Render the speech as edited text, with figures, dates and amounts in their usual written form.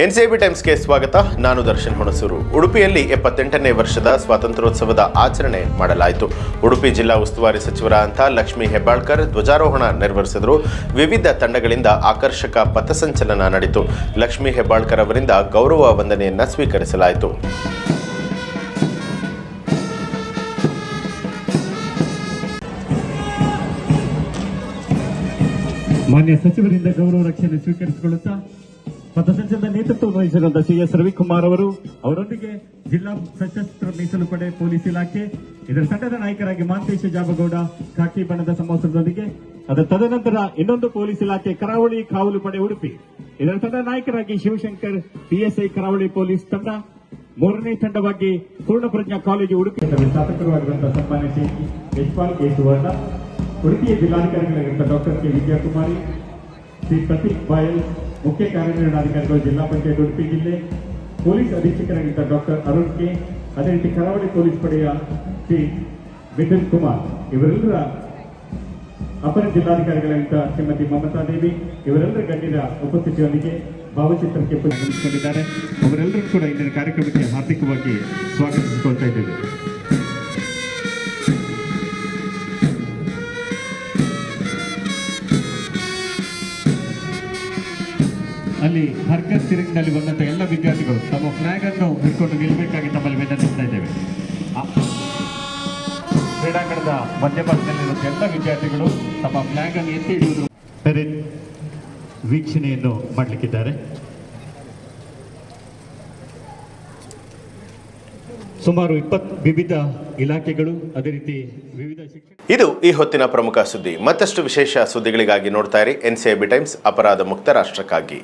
NCB ಟೈಮ್ಸ್ಗೆ ಸ್ವಾಗತ. ನಾನು ದರ್ಶನ್ ಹುಣಸೂರು. ಉಡುಪಿಯಲ್ಲಿ 78ನೇ ವರ್ಷದ ಸ್ವಾತಂತ್ರ್ಯೋತ್ಸವದ ಆಚರಣೆ ಮಾಡಲಾಯಿತು. ಉಡುಪಿ ಜಿಲ್ಲಾ ಉಸ್ತುವಾರಿ ಸಚಿವರಾದಂಥ ಲಕ್ಷ್ಮೀ ಹೆಬ್ಬಾಳ್ಕರ್ ಧ್ವಜಾರೋಹಣ ನೆರವೇರಿಸಿದರು. ವಿವಿಧ ತಂಡಗಳಿಂದ ಆಕರ್ಷಕ ಪಥಸಂಚಲನ ನಡೆಯಿತು. ಲಕ್ಷ್ಮೀ ಹೆಬ್ಬಾಳ್ಕರ್ ಅವರಿಂದ ಗೌರವ ವಂದನೆಯನ್ನು ಸ್ವೀಕರಿಸಲಾಯಿತು. ಮಾನ್ಯ ಸಚಿವರಿಂದ ಗೌರವ ರಕ್ಷಣೆ ಸ್ವೀಕರಿಸಿಕೊಳ್ಳುತ್ತಾ ಪಥಸಂಚಲನದ ನೇತೃತ್ವ ವಹಿಸಿರುವಂತಹ ಸಿಎಸ್ ರವಿಕುಮಾರ್ ಅವರೊಂದಿಗೆ ಜಿಲ್ಲಾ ಸಶಸ್ತ್ರ ಮೀಸಲು ಪಡೆ ಪೊಲೀಸ್ ಇಲಾಖೆ ಇದರ ತಂಡದ ನಾಯಕರಾಗಿ ಮಾಂತೇಶ ಜಾಬಗೌಡ ಖಾಕಿ ಬಣ್ಣದ ಸಮವಸ್ತ್ರದೊಂದಿಗೆ, ಅದರ ತದನಂತರ ಇನ್ನೊಂದು ಪೊಲೀಸ್ ಇಲಾಖೆ ಕರಾವಳಿ ಕಾವಲು ಪಡೆ ಉಡುಪಿ ಇದರ ತಂಡದ ನಾಯಕರಾಗಿ ಶಿವಶಂಕರ್ ಪಿಎಸ್ಐ ಕರಾವಳಿ ಪೊಲೀಸ್ ತಂಡ, ಮೂರನೇ ತಂಡವಾಗಿ ಪೂರ್ಣಪ್ರಜ್ಞಾ ಕಾಲೇಜು ಉಡುಪಿ ಶಾಸಕರಾಗಿರುವಂತಹ ಸನ್ಮಾನ್ಯ ಶ್ರೀ ಯಶ್ಪಾಲ್ ಕೆ ಸುವರ್ಣ, ಉಡುಪಿಯ ಜಿಲ್ಲಾಧಿಕಾರಿಗಳಾಗಿರುವಂತಹ ಡಾಕ್ಟರ್ ಕೆ ವಿದ್ಯಾಕುಮಾರಿ, ಶ್ರೀ ಪ್ರತೀಕ್ ಬಾಯಲ್ ಮುಖ್ಯ ಕಾರ್ಯನಿರ್ವಹಣಾಧಿಕಾರಿಗಳು ಜಿಲ್ಲಾ ಪಂಚಾಯತ್ ಉಡುಪಿ ಜಿಲ್ಲೆ, ಪೊಲೀಸ್ ಅಧೀಕ್ಷಕರಾಗಿದ್ದ ಡಾಕ್ಟರ್ ಅರುಣ್ ಕೆ, ಅದೇ ರೀತಿ ಕರಾವಳಿ ಪೊಲೀಸ್ ಪಡೆಯ ಶ್ರೀ ಮಿಥುನ್ ಕುಮಾರ್, ಇವರೆಲ್ಲರ ಅಪರ ಜಿಲ್ಲಾಧಿಕಾರಿಗಳಾಗಿದ್ದ ಶ್ರೀಮತಿ ಮಮತಾ ದೇವಿ, ಇವರೆಲ್ಲರ ಗಣ್ಯರ ಉಪಸ್ಥಿತಿಯೊಂದಿಗೆ ಭಾವಚಿತ್ರಕ್ಕೆ ಆಗಮಿಸಿಕೊಂಡಿದ್ದಾರೆ. ಅವರೆಲ್ಲರೂ ಕೂಡ ಇಂದಿನ ಕಾರ್ಯಕ್ರಮಕ್ಕೆ ಹಾರ್ದಿಕವಾಗಿ ಸ್ವಾಗತಿಸಿಕೊಳ್ತಾ ಇದ್ದೇವೆ. ಅಲ್ಲಿ ಹರ್ಕರ್ ಸಿರಿಂಗ್ನಲ್ಲಿ ಬಂದಂಥ ಎಲ್ಲ ವಿದ್ಯಾರ್ಥಿಗಳು ತಮ್ಮ ಫ್ಲಾಗ್ ಅನ್ನು ಹಿಡ್ಕೊಂಡು ನಿಲ್ಲಬೇಕಾಗಿ ತಮ್ಮಲ್ಲಿ ವಿನಂತಿಸ್ತಾ ಇದ್ದೇವೆ. ಕ್ರೀಡಾಂಗಣದ ಮಧ್ಯಭಾಗದಲ್ಲಿರುವ ಎಲ್ಲ ವಿದ್ಯಾರ್ಥಿಗಳು ತಮ್ಮ ಫ್ಲಾಗ್ ಅನ್ನು ಎತ್ತಿ ಹಿಡಿಯುವುದು ಪೆರೇಡ್ ವೀಕ್ಷಣೆಯನ್ನು ಮಾಡಲಿಕ್ಕಿದ್ದಾರೆ. ಸುಮಾರು 20 ವಿವಿಧ ಇಲಾಖೆಗಳು, ಅದೇ ರೀತಿ ವಿವಿಧ ಶಿಕ್ಷಣ. ಇದು ಈ ಹೊತ್ತಿನ ಪ್ರಮುಖ ಸುದ್ದಿ. ಮತ್ತಷ್ಟು ವಿಶೇಷ ಸುದ್ದಿಗಳಿಗಾಗಿ ನೋಡ್ತಾ ಇರಿ ಎನ್ಸಿಬಿ ಟೈಮ್ಸ್, ಅಪರಾಧ ಮುಕ್ತ ರಾಷ್ಟ್ರಕ್ಕಾಗಿ.